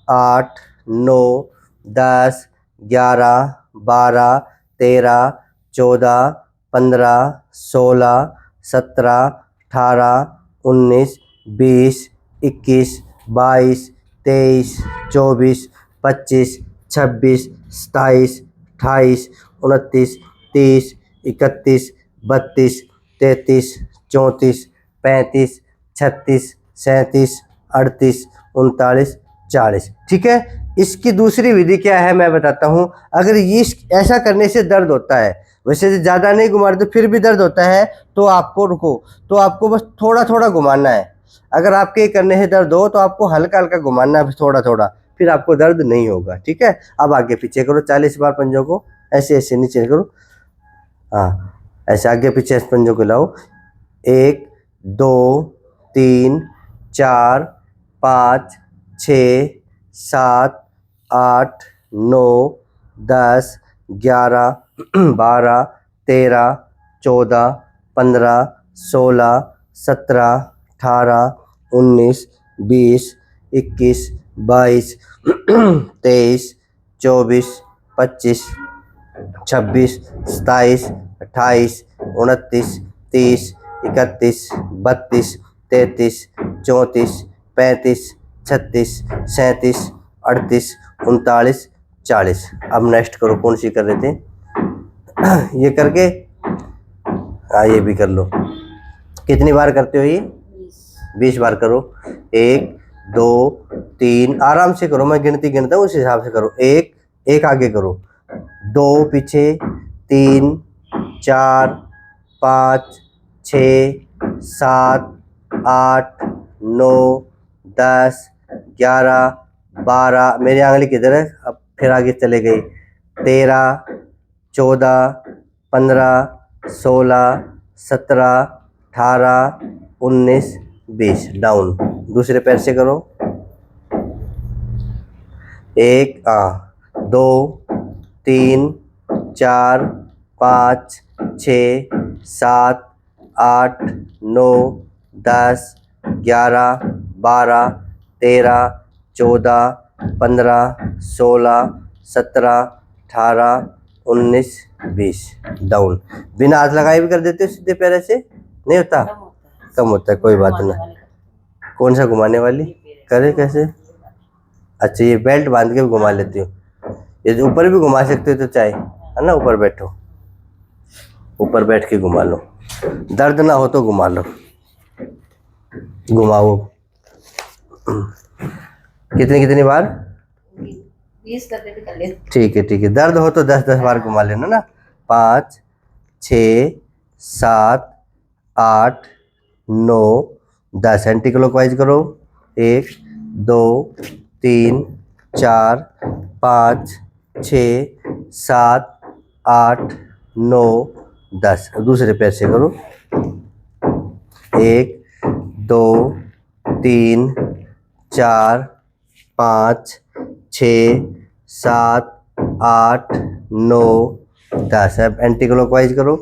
8, 9, 10, 11, 12, 13, 14, 15, 16, 17, 18, 19, 20, 21, 22, 23, 24, 25, 26, 27, 28, 29, 30, 31, 32, 33, 34, 35, 36, 37, 38, 39, 40। ठीक है। इसकी दूसरी विधि क्या है मैं बताता हूँ। अगर ये ऐसा करने से दर्द होता है, वैसे से ज़्यादा नहीं घुमा रहे तो फिर भी दर्द होता है, तो आपको रुको, तो आपको बस थोड़ा थोड़ा घुमाना है। अगर आपके करने से दर्द हो तो आपको हल्का हल्का घुमाना है, थोड़ा थोड़ा, फिर आपको दर्द नहीं होगा। ठीक है। अब आगे पीछे करो 40 बार पंजों को, ऐसे ऐसे नीचे करो, हाँ ऐसे आगे पीछे पंजों को लाओ। 1, 2, 3, 4, 5, 6, 7, 8, 9, 10, 11, 12, 13, 14, 15, 16, 17, 18, 19, 20, 21, 22, 23, 24, 25, 26, 27, 28, 29, 30, 31, 32, 33, 34, 35, 36, 37, 38, 39, 40। अब नेक्स्ट करो, कौन सी कर रहे थे ये करके, हाँ ये भी कर लो। कितनी बार करते हो ये? 20 बार करो। 1, 2, 3, आराम से करो, मैं गिनती गिनता हूँ उस हिसाब से करो। 1, 1 आगे करो, 2 पीछे, 3, 4, 5, 6, 7, 8, 9, 10, 11, 12, मेरी आंगली किधर है? अब फिर आगे चले गई। 13, 14, 15, 16, 17, 18, 19, 20। डाउन। दूसरे पैर से करो। 1, 2, 3, 4, 5, 6, 7, 8, 9, 10, 11, 12, 13, 14, 15, 16, 17, 18, 19, 20। डाउन। बिना हाथ लगाए भी कर देते हो सीधे पैर से? नहीं होता? कम होता है, कोई बात नहीं। कौन सा घुमाने वाली करे कैसे? अच्छा ये बेल्ट बांध के भी घुमा लेती हूँ। ये ऊपर भी घुमा सकते हो तो चाहे, है ना, ऊपर बैठो, ऊपर बैठ के घुमा लो, दर्द ना हो तो घुमा लो, घुमाओ। कितनी बार? 20 करके भी कर ले। ठीक है ठीक है। दर्द हो तो 10-10 बार घुमा लेना ना। 5, 6, 7, 8, 9, 10 एंटी क्लॉकवाइज करो। 1, 2, 3, 4, 5, 6, 7, 8, 9, 10। दूसरे पैर से करो। 1, 2, 3, 4, 5, 6, 7, 8, 9, 10। अब एंटी क्लॉकवाइज करो।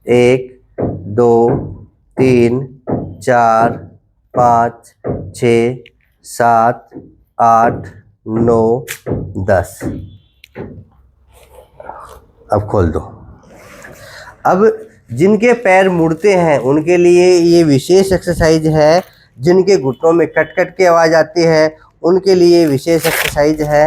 1, 2, 3, 4, 5, 6, 7, 8, 9, 10। अब खोल दो। अब जिनके पैर मुड़ते हैं उनके लिए ये विशेष एक्सरसाइज है। जिनके घुटनों में कट कट की आवाज़ आती है उनके लिए विशेष एक्सरसाइज है।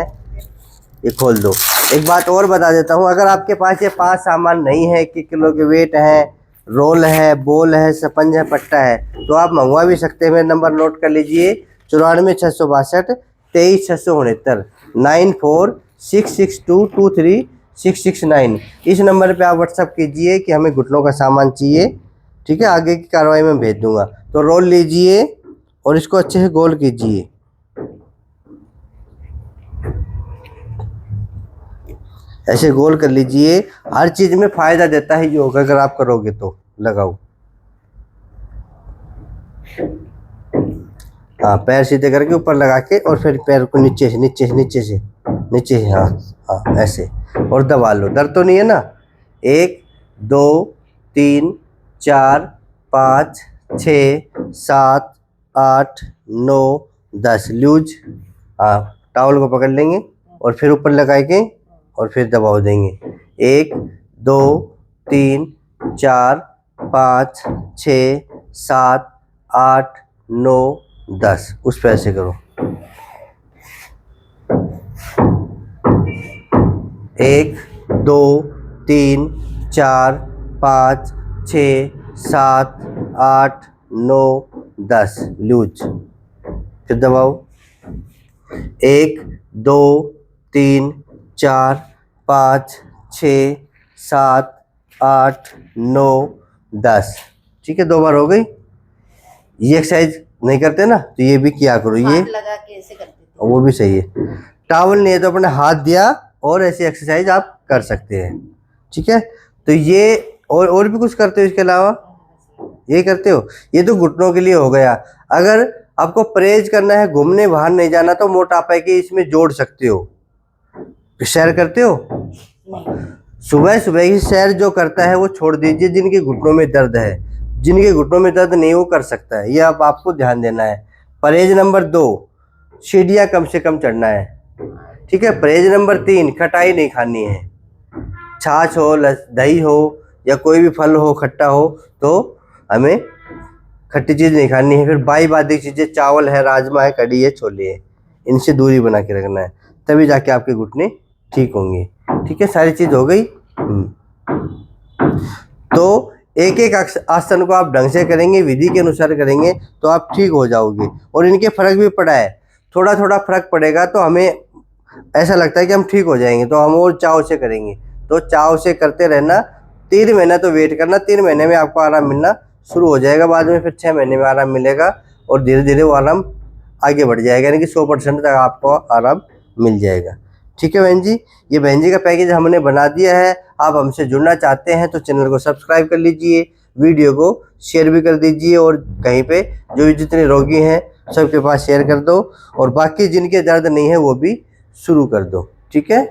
ये खोल दो। एक बात और बता देता हूँ, अगर आपके पास ये 5 सामान नहीं है कि किलो के वेट है, रोल है, बॉल है, स्पंज है, पट्टा है, तो आप मंगवा भी सकते हैं। मेरा नंबर नोट कर लीजिए 94 662 23 669 9466223669। इस नंबर पे आप व्हाट्सअप कीजिए कि हमें घुटनों का सामान चाहिए। ठीक है, आगे की कार्रवाई में भेज दूंगा। तो रोल लीजिए और इसको अच्छे से गोल कीजिए। ऐसे गोल कर लीजिए। हर चीज़ में फ़ायदा देता है योग, अगर आप करोगे तो। लगाओ। हाँ, पैर सीधे करके ऊपर लगा के और फिर पैर को नीचे से नीचे से नीचे से नीचे से, हाँ हाँ ऐसे, और दबा लो। दर्द तो नहीं है ना? 1 2 3 4 5 6 7 8 9 10 लूज। हाँ, टॉवल को पकड़ लेंगे और फिर ऊपर लगा के और फिर दबाव देंगे। 1 2 3 4 5 6 7 8 9 10। उस पे ऐसे करो। 1 2 3 4 5 6 7 8 9 10 लूज। फिर दबाओ। 1 2 3 4 5 6 7 8 9 10। ठीक है, 2 बार हो गई। ये एक्सरसाइज नहीं करते ना, तो ये भी किया करो। ये हाथ लगा के ऐसे करते थे। वो भी सही है। टॉवल नहीं है तो अपने हाथ दिया और ऐसी एक्सरसाइज आप कर सकते हैं। ठीक है, तो ये और भी कुछ करते हो इसके अलावा? ये करते हो? ये तो घुटनों के लिए हो गया। अगर आपको परहेज करना है, घूमने बाहर नहीं जाना, तो मोटापे के इसमें जोड़ सकते हो। सैर करते हो? सुबह सुबह ही सैर जो करता है वो छोड़ दीजिए, जिनके घुटनों में दर्द है। जिनके घुटनों में दर्द नहीं वो कर सकता है, ये अब आपको ध्यान देना है। परहेज नंबर 2, सीढ़ियाँ कम से कम चढ़ना है। ठीक है। परहेज नंबर 3, खटाई नहीं खानी है। छाछ हो, दही हो या कोई भी फल हो, खट्टा हो, तो हमें खट्टी चीज़ नहीं खानी है। फिर बाई बादी चीज़ें, चावल है, राजमा है, कढ़ी है, छोले है, इनसे दूरी बना के रखना है, तभी जाके आपके घुटने ठीक होंगे। ठीक है, सारी चीज़ हो गई। तो एक एक आसन को आप ढंग से करेंगे, विधि के अनुसार करेंगे, तो आप ठीक हो जाओगे। और इनके फर्क भी पड़ा है, थोड़ा थोड़ा फर्क पड़ेगा तो हमें ऐसा लगता है कि हम ठीक हो जाएंगे, तो हम और चाव से करेंगे। तो चाव से करते रहना, 3 महीना तो वेट करना। 3 महीने में आपको आराम मिलना शुरू हो जाएगा, बाद में फिर 6 महीने में आराम मिलेगा और धीरे धीरे वो आराम आगे बढ़ जाएगा, यानी कि 100% तक आपको आराम मिल जाएगा। ठीक है बहन जी, ये बहन जी का पैकेज हमने बना दिया है। आप हमसे जुड़ना चाहते हैं तो चैनल को सब्सक्राइब कर लीजिए, वीडियो को शेयर भी कर दीजिए, और कहीं पे जो भी जितने रोगी हैं सबके पास शेयर कर दो, और बाकी जिनके दर्द नहीं है वो भी शुरू कर दो। ठीक है,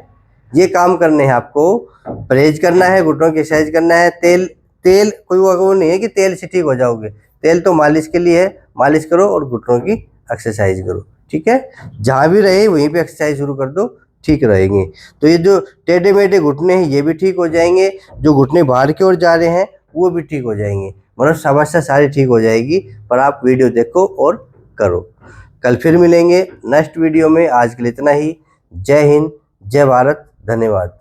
ये काम करने हैं आपको। परहेज करना है, घुटनों की एक्सरसाइज करना है। तेल कोई वो नहीं है कि तेल से ठीक हो जाओगे, तेल तो मालिश के लिए है, मालिश करो और घुटनों की एक्सरसाइज करो। ठीक है, जहाँ भी रहे वहीं पे एक्सरसाइज शुरू कर दो, ठीक रहेंगे। तो ये जो टेढ़े मेढ़े घुटने हैं ये भी ठीक हो जाएंगे, जो घुटने बाहर की ओर जा रहे हैं वो भी ठीक हो जाएंगे, मतलब समस्या सारी ठीक हो जाएगी। पर आप वीडियो देखो और करो। कल फिर मिलेंगे नेक्स्ट वीडियो में। आज के लिए इतना ही। जय हिंद, जय भारत, धन्यवाद।